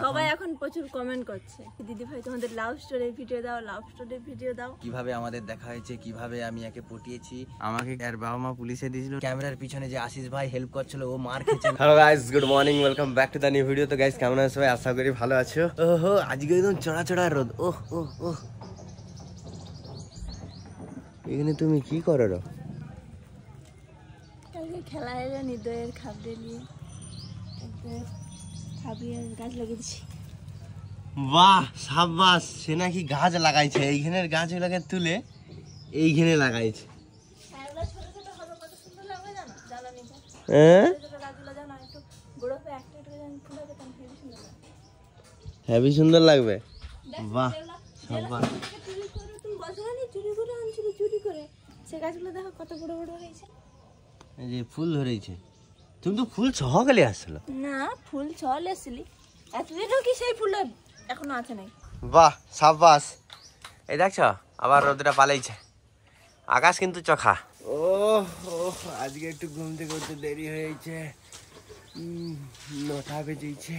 সবাই এখন প্রচুর কমেন্ট করছে, দিদি ভাই তোমাদের লাভ স্টোরি ভিডিও দাও, লাভ স্টোরি ভিডিও দাও। কিভাবে আমাদের দেখা হয়েছে, কিভাবে আমি একে পটিয়েছি, আমাকে আর বাবা মা পুলিশে দিয়েছিল, ক্যামেরার পিছনে যে আশিস ভাই হেল্প করছিল ও মার খেয়েছে। Hello guys, good morning, welcome back to the new video. তো গাইস কেমন আছো সবাই, আশা করি ভালো আছো। ওহো আজকে একদম চড়া চড়া রোদ। ওহ ওহ ওহ, এখানে তুমি কি করো? কালকে খেলা এলো নিদয়ের খাবড়ে নিয়ে খাবিয়ে গাছ লাগিয়ে দিচ্ছি। বাহ সাবাস, সে নাকি গাছ লাগাইছে, এইখানের গাছগুলোকে তুলে এইখানে লাগাইছে। হেভি সুন্দর লাগবে। বাহ সাবাস, চুরি করে সে গাছগুলো দেখো কত বড় বড় হয়েছে। এই যে ফুল ধরেছে, তুমি তো ফুল সহ গেলে আসলো না, ফুল চলে আসলি এতদিনও কি সেই ফুল এখনো আছে নাই। বাহ সাবাস, এই দেখছো আবার রোদটা পালাইছে, আকাশ কিন্তু চোখা। ও আজকে একটু ঘুম থেকে উঠতে দেরি হয়েছে, 9টা বেজেছে।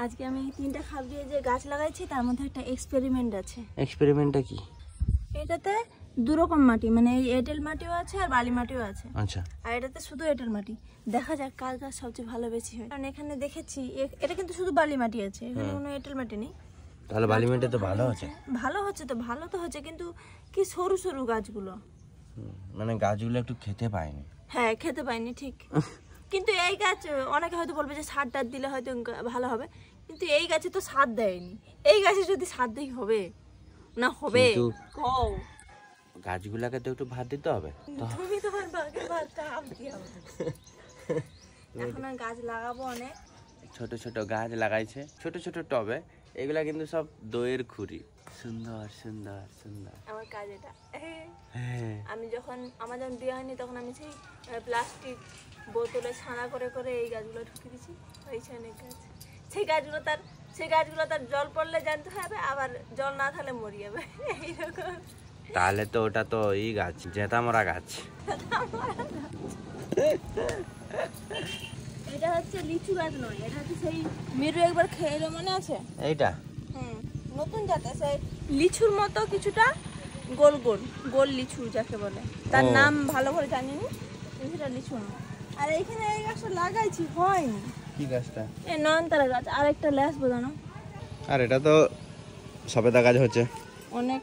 আজকে আমি 3টা খাপ দিয়ে যে গাছ লাগাইছি তার মধ্যে একটা এক্সপেরিমেন্ট আছে। এক্সপেরিমেন্টটা কি? এটাতে দু রকম মাটি, মানে এঁটেল মাটিও আছে আর বালি মাটিও আছে। আচ্ছা, আর এটাতে শুধু এঁটেল মাটি। দেখা যাক কার গাছ সবচেয়ে ভালো বেশি হয়, কারণ এখানে দেখেছি এটা কিন্তু শুধু বালি মাটি আছে, এখানে কোনো এঁটেল মাটি নেই। তাহলে বালি মাটি তো ভালো আছে। ভালো হচ্ছে তো, ভালো তো হচ্ছে, কিন্তু কি সরু সরু গাছগুলো, মানে গাছগুলো একটু খেতে পায়নি। হ্যাঁ খেতে পাইনি ঠিক। কিন্তু এই গাছ অনেকে হয়তো বলবে যে সার টার দিলে হয়তো ভালো হবে, কিন্তু এই গাছে তো সার দেয়নি। এই গাছে যদি সার দেই হবে না? হবে। গাছগুলাকে তো একটু ভাত দিতে হবে। তুমি তোমার বাগে ভাতটা আমতি হবে। এখন আমি গাছ লাগাবো অনেক। ছোট ছোট গাছ লাগাইছে ছোট ছোট টবে, এগুলা কিন্তু সব দইয়ের খুঁড়ি। সুন্দর সুন্দর সুন্দর আমার কাজ এটা। হ্যাঁ, আমি যখন আমার যখন বিয়ে হয়নি তখন আমি সেই প্লাস্টিক বোতলে ছানা করে করে এই গাছগুলো ঢুকে দিচ্ছি। হয়েছে অনেক গাছ। সেই গাছগুলো তার জল পড়লে জানতে হবে, আবার জল না থাকলে মরে যাবে এইরকম। তাহলে তো ওটা তো এই গাছ, জেতা মরা গাছ। এটা হচ্ছে লিচু গাছ নয়, এটা হচ্ছে সেই মিরু একবার খেয়ে মনে আছে এইটা। নতুন জাত, সেই লিচুর মতো কিছুটা গোল গোল গোল লিচু যাকে বলে, তার নাম ভালো করে জানি না, সেটা লিচু না। আর এইখানে এই গাছটা লাগাইছি হয়নি। কি গাছটা? এই নয়নতারা গাছ। আর একটা ল্যাস বোঝানো। আর এটা তো সবেদা গাছ হচ্ছে অনেক।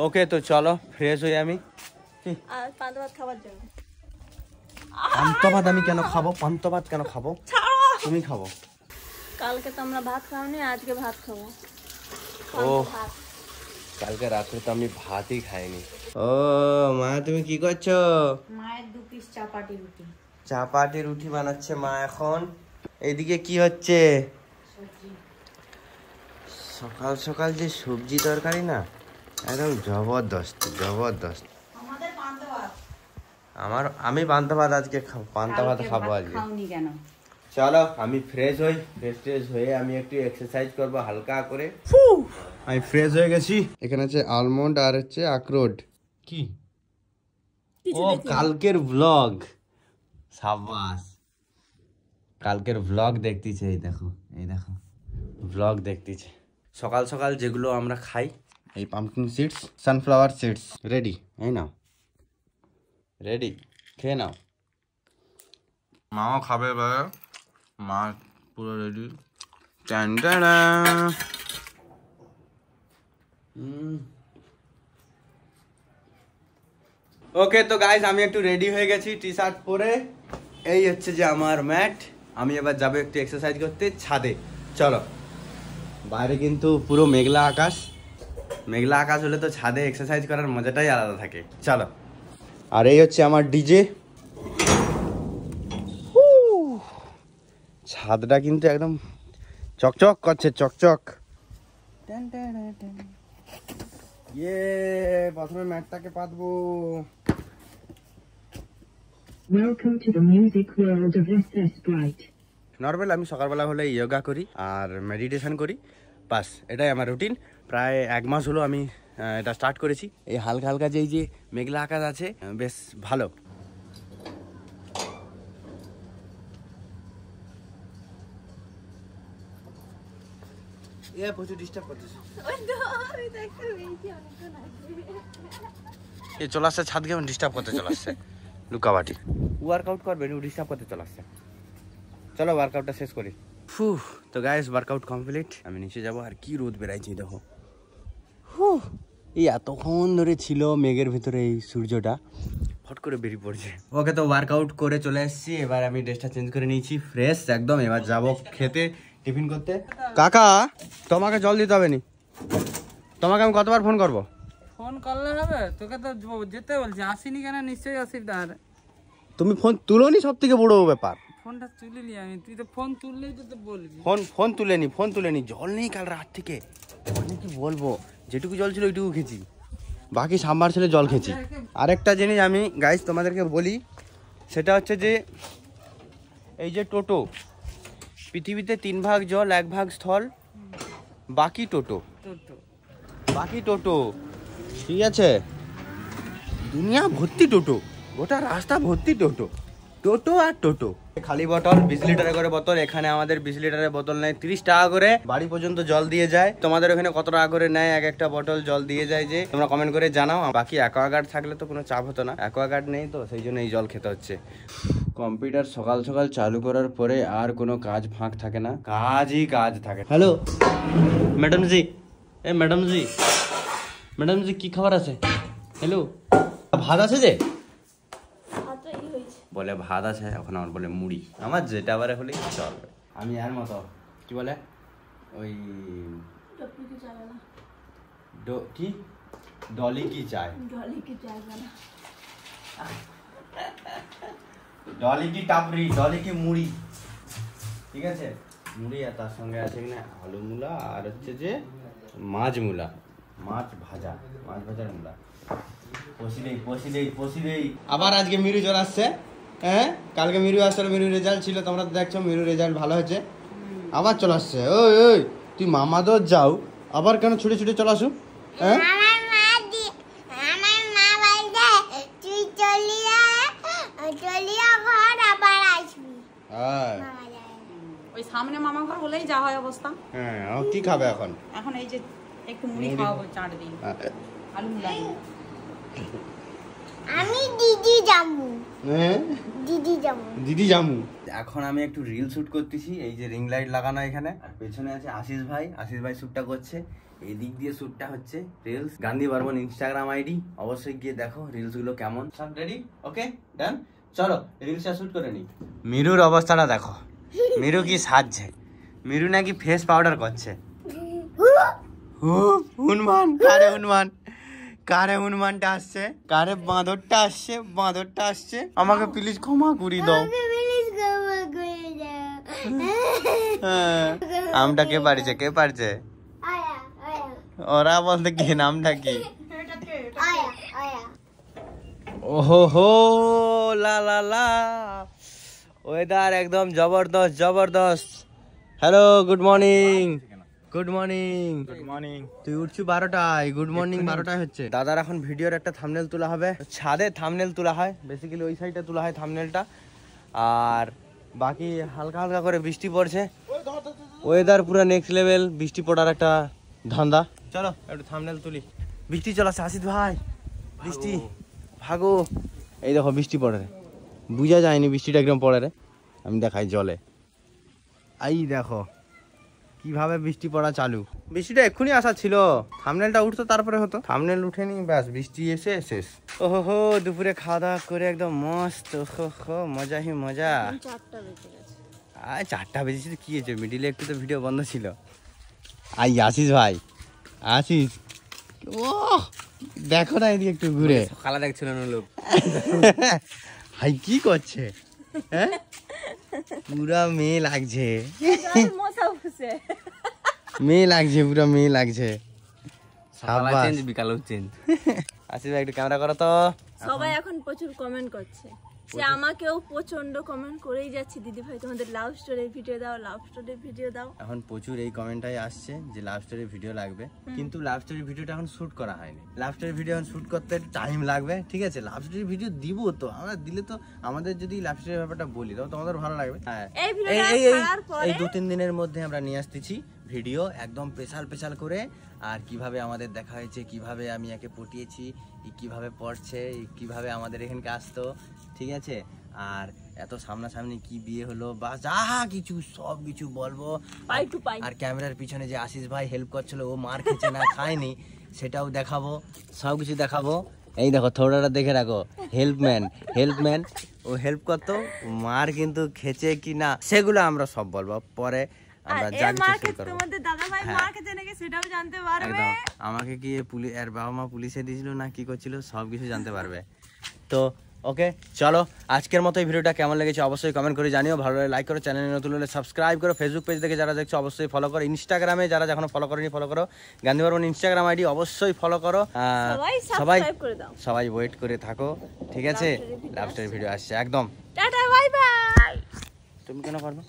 ওকে, তো চলো ফ্রেশ হই আমি। আর পান্তা ভাত খাবার জন্য। পান্তা ভাত আমি কেন খাবো? পান্তা ভাত কেন খাবো? তুমি খাবো। কালকে তো আমরা ভাত খাওনি, আজকে ভাত খাবো। ও কালকে রাত্রে তো আমি ভাতই খাইনি। ও মা, তুমি কি করছো? মায়ের 2 পিস চাপাটি রুটি। চাপাটি রুটি বানাচ্ছে মা এখন। এইদিকে কি হচ্ছে? সকাল সকাল যে সবজি তরকারি না, একদম জবরদস্ত জবরদস্ত। আমি পান্তা ভাত আজকে পান্তা ভাত খাবো আজকে। চলো আমি ফ্রেশ হই, ফ্রেশ হয়ে আমি একটু এক্সারসাইজ করবো হালকা করে। আমি ফ্রেশ হয়ে গেছি। এখানে আছে আলমন্ড আর হচ্ছে আখরোট। কি? ও কালকের ব্লগ। সাবাস, কালকের ব্লগ দেখতেছে। এই দেখো ব্লগ দেখতেছে। সকাল সকাল যেগুলো আমরা খাই, এই pumpkin seeds, sunflower seeds ready. এই নাও, রেডি, খেয়ে নাও। মাও খাবে, মা পুরো রেডি। ওকে, তো গাইস আমি একটু রেডি হয়ে গেছি টি শার্ট পরে। এই হচ্ছে যে আমার ম্যাট। আমি এবার যাবো একটু এক্সারসাইজ করতে ছাদে। চলো, বাইরে কিন্তু পুরো মেঘলা আকাশ। মেঘলা আকাশ হলে তো ছাদে এক্সারসাইজ করার মজাটাই আলাদা থাকে। চলো, আর এই হচ্ছে আমার ডিজে। ছাদটা কিন্তু একদম চকচক করছে, চকচক। ইয়ে, প্রথমে ম্যাটটাকে পাতবো। Welcome to the music world of SS Bright. Normal আমি সকালবেলা হলে যোগা করি আর মেডিটেশন করি, বাস এটাই আমার রুটিন। প্রায় 1 মাস হলো আমি এটা স্টার্ট করেছি। এই হালকা হালকা যে এই যে মেঘলা আকাশ আছে, বেশ ভালো। এ প্রচুর ডিস্টার্ব করতেছে। এ চলে আসছে ছাদ কেমন ডিস্টার্ব করতে চলে আসছে। লুকাবাটি ওয়ার্কআউট করবে, ও ডিস্টার্ব করতে চলে আসছে। চলো ওয়ার্কআউটটা শেষ করি। তো গাইস ওয়ার্কআউট কমপ্লিট। আমি নিচে যাবো। আর কি রোদ বেড়াইছি দেখো। এই এতক্ষণ ধরে ছিল মেঘের ভিতরে এই সূর্যটা ফট করে বেরিয়ে পড়ছে। ওকে তো ওয়ার্কআউট করে চলে এসেছি। এবার আমি ড্রেসটা চেঞ্জ করে নিয়েছি, ফ্রেশ একদম। এবার যাবো খেতে, টিফিন করতে। কাকা তোমাকে জল দিতে হবে নি? তোমাকে আমি কতবার ফোন করবো? ফোন করলে হবে? তোকে তো যেতে বলছি, আসিনি কেন? নিশ্চয়ই অসুবিধা। তুমি ফোন তুলোনি, সব থেকে বড় ব্যাপার। ফোনটা তুলিনি আমি, তুই তো ফোন তুললেই তো বলবি। ফোন তুলেনি। জল নেই কাল রাত থেকে। মানে কি বলবো, যেটুকু জল ছিল ওইটুকু খেয়েছি, বাকি সাম্বার ছেলে জল খেয়েছি। আরেকটা জিনিস আমি গাইস তোমাদেরকে বলি, সেটা হচ্ছে যে এই যে টোটো, পৃথিবীতে 3 ভাগ জল 1 ভাগ স্থল, বাকি টোটো। ঠিক আছে, দুনিয়া ভর্তি টোটো, গোটা রাস্তা ভর্তি টোটো আর টোটো। খালি বোতল 20 লিটারের করে বোতল। এখানে আমাদের 20 লিটারের বোতল নেয় 30 টাকা করে, বাড়ি পর্যন্ত জল দিয়ে যায়। তোমাদের ওখানে কত টাকা করে নেয় এক একটা বোতল জল দিয়ে যায় যে তোমরা কমেন্ট করে জানাও। বাকি অ্যাকোয়াগার্ড থাকলে তো কোনো চাপ হতো না, অ্যাকোয়াগার্ড নেই তো সেই জন্য এই জল খেতে হচ্ছে। কম্পিউটার সকাল সকাল চালু করার পরে আর কোনো কাজ ফাঁক থাকে না, কাজই কাজ থাকে। হ্যালো ম্যাডাম জি, ম্যাডাম জি কি খবর আছে? হ্যালো, ভাত আছে যে? বলে ভাত আছে, এখন আমার বলে মুড়ি। আমার যেটা আবার হলে চলবে। আমি আর মতো কি বলে ওই কি ডলি কি চায়, ডলি কি টাপরি, ডলি কি মুড়ি। ঠিক আছে, মুড়ি আর তার সঙ্গে আছে কিনা আলু মূলা আর হচ্ছে যে মাছ ভাজার মূলা। পশি দেই। আবার আজকে মিরু চলে আসছে। হ্যাঁ, কালকে মিরু আসলে মিরু রেজাল্ট ছিল, তোমরা তো দেখছো মিরু রেজাল্ট ভালো হয়েছে। আবার চলে আসছে। ওই তুই মামাদের যাও, আবার কেন ছুটে চলে আসো? হ্যাঁ ওই সামনে মামা ঘর বলেই যা হয় অবস্থা। হ্যাঁ, কি খাবে এখন? এখন এই যে একটু মুড়ি খাওয়াবো, চাট দিই, আলু মুলা দিই। আমি দিদি জামু। এখন আমি একটু রিল শুট করতেছি। এই যে রিং লাইট লাগানো এখানে, আর পেছনে আছে আশিস ভাই শুটটা করছে। এই দিক দিয়ে শুটটা হচ্ছে reels. Gandhi Barman Instagram ID, অবশ্যই গিয়ে দেখো রিলস গুলো কেমন। সব রেডি, ওকে ডান, চলো রিলসটা শুট করে নি। মিরুর অবস্থাটা দেখো, মিরু কি সাজছে। মিরু নাকি ফেস পাউডার করছে। কারে হনুমানটা আসছে, কারে বাঁদরটা আসছে। আমাকে প্লিজ ক্ষমা করে দাও। আমটা কে পারছে? ওরা বলতে কি নামটা কি? ওহো লা ওয়েদার একদম জবরদস্ত। Hello, good morning. তুই উঠছি 12টায়, গুড মর্নিং 12টায় হচ্ছে। দাদার এখন ভিডিওর একটা থাম্বনেল তোলা হবে। ছাদে থাম্বনেল তোলা হয়, বেসিক্যালি ওই সাইডে তোলা হয় থাম্বনেলটা। আর বাকি হালকা করে বৃষ্টি পড়ছে, ওয়েদার পুরো নেক্সট লেভেল। বৃষ্টি পড়ার একটা ধান্দা। চলো একটু থাম্বনেল তুলি। বৃষ্টি চলে আসছে, আসিফ ভাই বৃষ্টি ভাগো। এই দেখো বৃষ্টি পড়ে রে, বুঝা যায়নি বৃষ্টিটা একদম পড়ে রে। আমি দেখাই জলে, এই দেখো কিভাবে বৃষ্টি পড়া চালু। বৃষ্টিটা এক্ষুনি আসা ছিল, থাম্বনেলটা উঠতো তারপরে হতো। থাম্বনেল উঠেনি, ব্যাস বৃষ্টি এসে শেষ। ওহো, দুপুরে খাওয়া দাওয়া করে একদম মস্ত। মজা। 4টা বেজেছে, কি হয়েছে? মিডিলে একটু তো ভিডিও বন্ধ ছিল। আসিস ভাই, ও দেখো না এদিকে একটু ঘুরে। সকালে দেখছিল না লোক। হাই কি করছে? হ্যাঁ, পুরা মেয়ে লাগছে, পুরা মেয়ে লাগছে। বিকাল চেঞ্জ। আসিস ভাই একটু ক্যামেরা করো তো। সবাই এখন প্রচুর কমেন্ট করছে, সে আমাকেও প্রচন্ড কমেন্ট করেই যাচ্ছে, দিদি ভাই তোমাদের লাভ স্টোরির ভিডিও দাও। এখন প্রচুর এই কমেন্টটাই আসছে যে লাভ স্টোরির ভিডিও লাগবে, কিন্তু লাভ স্টোরির ভিডিওটা এখন শুট করা হয়নি। লাভ স্টোরির ভিডিও এখন শুট করতে টাইম লাগবে, ঠিক আছে? লাভ স্টোরির ভিডিও দিব তো আমরা, দিলে তো আমাদের যদি লাভ স্টোরির ব্যাপারটা বলি তো তোমাদের ভালো লাগবে। হ্যাঁ, এই 2-3 দিনের মধ্যে আমরা নিয়ে আসতেছি ভিডিও একদম স্পেশাল করে। আর কিভাবে আমাদের দেখা হয়েছে, কিভাবে আমি একে পটিয়েছি, কিভাবে পড়ছে, কিভাবে আমাদের এখানকে আসতো, ঠিক আছে। আর এত সামনাসামনি কি বিয়ে হলো বা যা কিছু সব কিছু বলবো। পাই টু পাই। আর ক্যামেরার পিছনে যে আশিস ভাই হেল্প করছিল, ও মার খেয়েছে না খায়নি সেটাও দেখাবো, সব কিছু দেখাবো। এই দেখো থোড়াটা দেখে রাখো, হেল্পম্যান ও হেল্প করতো, মার কিন্তু খেছে কি না সেগুলো আমরা সব বলবো পরে। আমরা যা কিছু করব, তোমাদের দাদা ভাই মার খেতে নাকি সেটাও জানতে পারবে। একদম আমাকে কি পুলিশ এর বাবা মা পুলিশে দিয়েছিল না কি করছিল সব কিছু জানতে পারবে। তো ওকে চলো, আজকের মতো এই ভিডিওটা কেমন লেগেছে অবশ্যই কমেন্ট করে জানিও। ভালো লাগলে লাইক করো, চ্যানেলে নতুন হলে সাবস্ক্রাইব করো, ফেসবুক পেজ থেকে যারা দেখছো অবশ্যই ফলো করো, ইনস্টাগ্রামে যারা এখনো ফলো করেনি ফলো করো, গান্ধী বর্মন ইনস্টাগ্রাম আইডি অবশ্যই ফলো করো। সবাই ওয়েট করে থাকো, ঠিক আছে। লাস্টের ভিডিও আসছে একদম। Tata bye bye. তুমি কেন পারবে,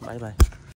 বাই বাই।